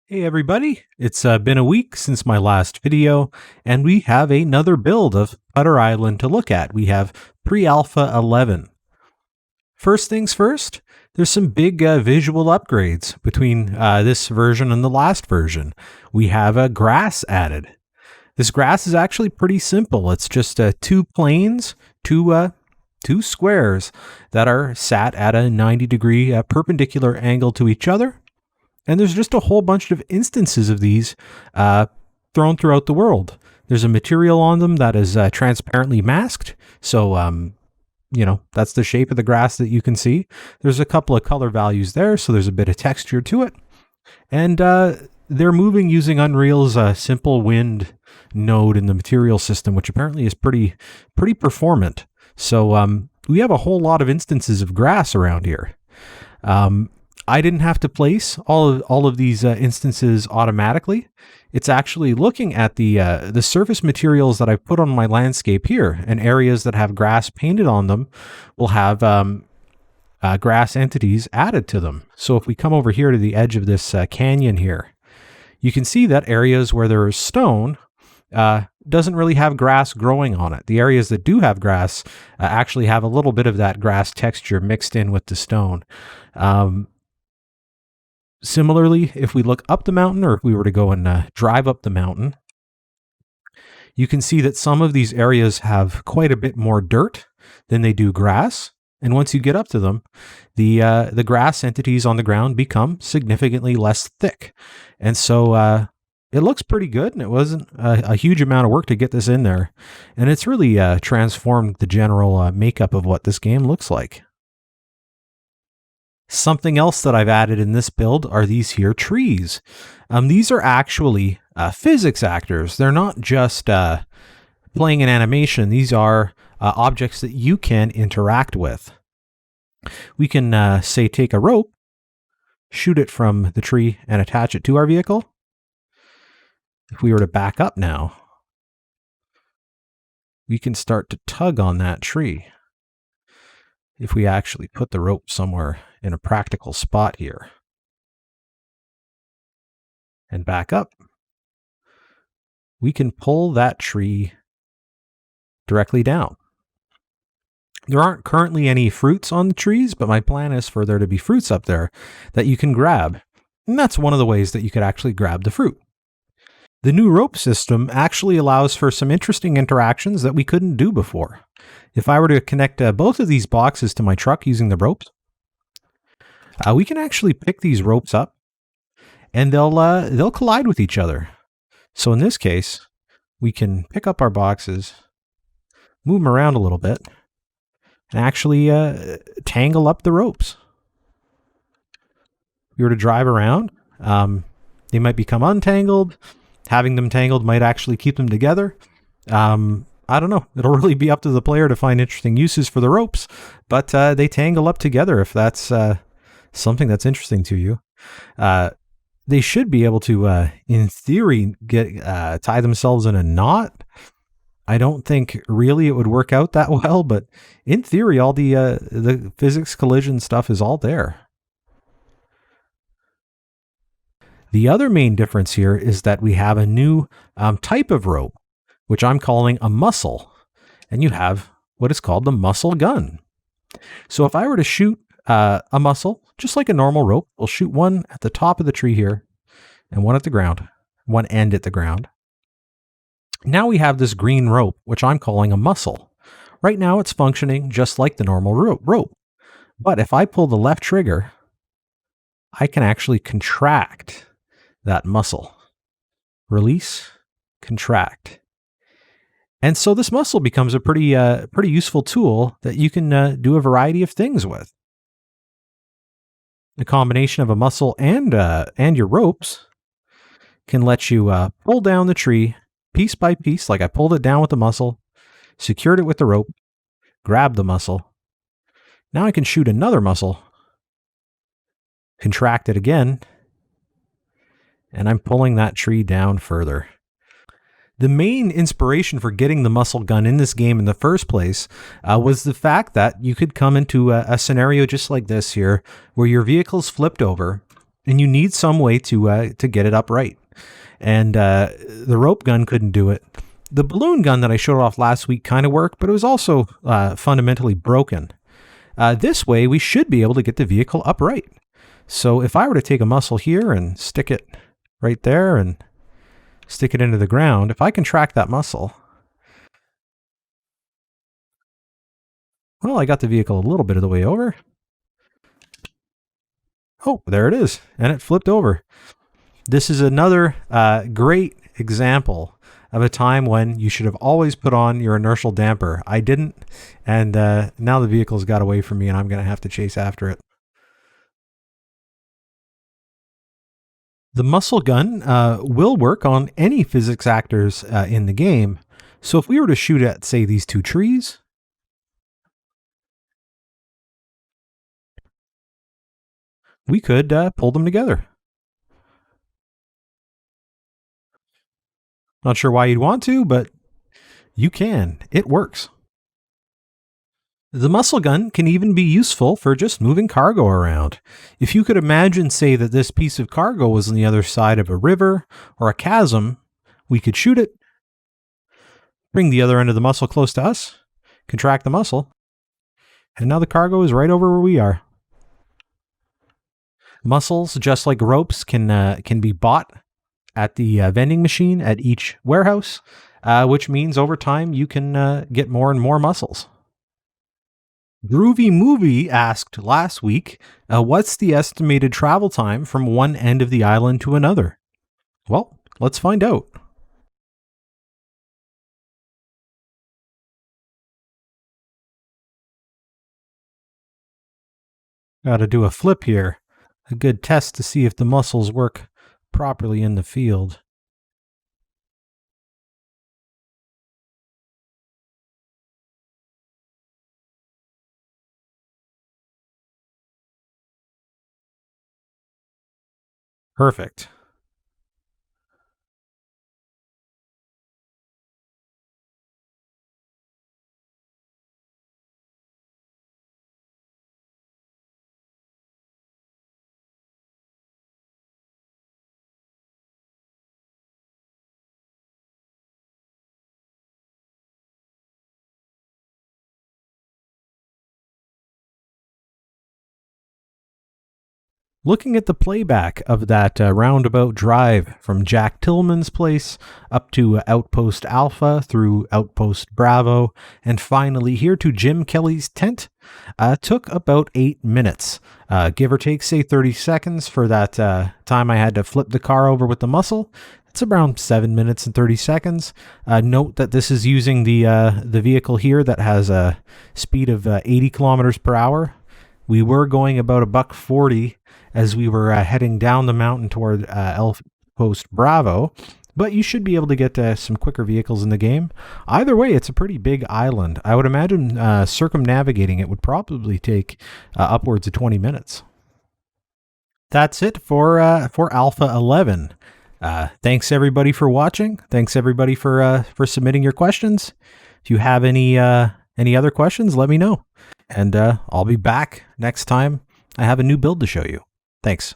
Hey everybody, it's been a week since my last video, and we have another build of Putter Island to look at. We have pre-alpha 11. First things first, there's some big visual upgrades between this version and the last version. We have a grass added. This grass is actually pretty simple. It's just two planes, two squares that are sat at a 90-degree perpendicular angle to each other. And there's just a whole bunch of instances of these thrown throughout the world. There's a material on them that is transparently masked. So, that's the shape of the grass that you can see. There's a couple of color values there, so there's a bit of texture to it. And they're moving using Unreal's simple wind node in the material system, which apparently is pretty performant. So we have a whole lot of instances of grass around here. I didn't have to place all of these instances automatically. It's actually looking at the surface materials that I've put on my landscape here, and areas that have grass painted on them will have grass entities added to them. So if we come over here to the edge of this canyon here, you can see that areas where there is stone doesn't really have grass growing on it. The areas that do have grass actually have a little bit of that grass texture mixed in with the stone. Similarly, if we look up the mountain, or if we were to go and drive up the mountain, you can see that some of these areas have quite a bit more dirt than they do grass. And once you get up to them, the grass entities on the ground become significantly less thick. And so it looks pretty good, and it wasn't a huge amount of work to get this in there. And it's really transformed the general makeup of what this game looks like. Something else that I've added in this build are these here trees. These are actually physics actors. They're not just playing an animation. These are objects that you can interact with. We can, say, take a rope, shoot it from the tree, and attach it to our vehicle. If we were to back up now, we can start to tug on that tree. If we actually put the rope somewhere in a practical spot here and back up, we can pull that tree directly down. There aren't currently any fruits on the trees, but my plan is for there to be fruits up there that you can grab. And that's one of the ways that you could actually grab the fruit. The new rope system actually allows for some interesting interactions that we couldn't do before. If I were to connect both of these boxes to my truck using the ropes, we can actually pick these ropes up, and they'll collide with each other. So in this case, we can pick up our boxes, move them around a little bit, and actually tangle up the ropes. If we were to drive around, they might become untangled. Having them tangled might actually keep them together. I don't know. It'll really be up to the player to find interesting uses for the ropes, but they tangle up together if that's something that's interesting to you. They should be able to, in theory, tie themselves in a knot. I don't think really it would work out that well, but in theory, all the physics collision stuff is all there. The other main difference here is that we have a new type of rope, which I'm calling a muscle, and you have what is called the muscle gun. So if I were to shoot a muscle, just like a normal rope, we'll shoot one at the top of the tree here, and one at the ground, one end at the ground. Now we have this green rope, which I'm calling a muscle. Right now it's functioning just like the normal rope. But if I pull the left trigger, I can actually contract that muscle. Release, contract. And so this muscle becomes a pretty useful tool that you can do a variety of things with. The combination of a muscle and your ropes can let you pull down the tree piece by piece, like I pulled it down with the muscle, secured it with the rope, grabbed the muscle. Now I can shoot another muscle, contract it again, and I'm pulling that tree down further. The main inspiration for getting the muscle gun in this game in the first place was the fact that you could come into a scenario just like this here, where your vehicle's flipped over and you need some way to get it upright. And the rope gun couldn't do it. The balloon gun that I showed off last week kind of worked, but it was also fundamentally broken. This way, we should be able to get the vehicle upright. So if I were to take a muscle here and stick it right there and stick it into the ground, if I can track that muscle, well, I got the vehicle a little bit of the way over. Oh, there it is. And it flipped over. This is another great example of a time when you should have always put on your inertial damper. I didn't, and now the vehicle's got away from me and I'm going to have to chase after it. The muscle gun will work on any physics actors in the game. So if we were to shoot at, say, these two trees, we could pull them together. Not sure why you'd want to, but you can. It works. The muscle gun can even be useful for just moving cargo around. If you could imagine, say, that this piece of cargo was on the other side of a river or a chasm, we could shoot it, bring the other end of the muscle close to us, contract the muscle, and now the cargo is right over where we are. Muscles, just like ropes, can be bought at the vending machine at each warehouse, which means over time you can get more and more muscles. Groovy Movie asked last week, what's the estimated travel time from one end of the island to another? Well, let's find out. Got to do a flip here. A good test to see if the muscles work properly in the field. Perfect. Looking at the playback of that roundabout drive from Jack Tillman's place up to Outpost Alpha through Outpost Bravo, and finally here to Jim Kelly's tent, took about 8 minutes. Give or take, say, 30 seconds for that time I had to flip the car over with the muscle. It's around 7 minutes and 30 seconds. Note that this is using the vehicle here that has a speed of 80 kilometers per hour. We were going about $140 as we were heading down the mountain toward Outpost Bravo, but you should be able to get some quicker vehicles in the game. Either way, it's a pretty big island. I would imagine circumnavigating it would probably take upwards of 20 minutes. That's it for Alpha 11. Thanks everybody for watching. Thanks everybody for submitting your questions. If you have any other questions, let me know. And I'll be back next time I have a new build to show you. Thanks.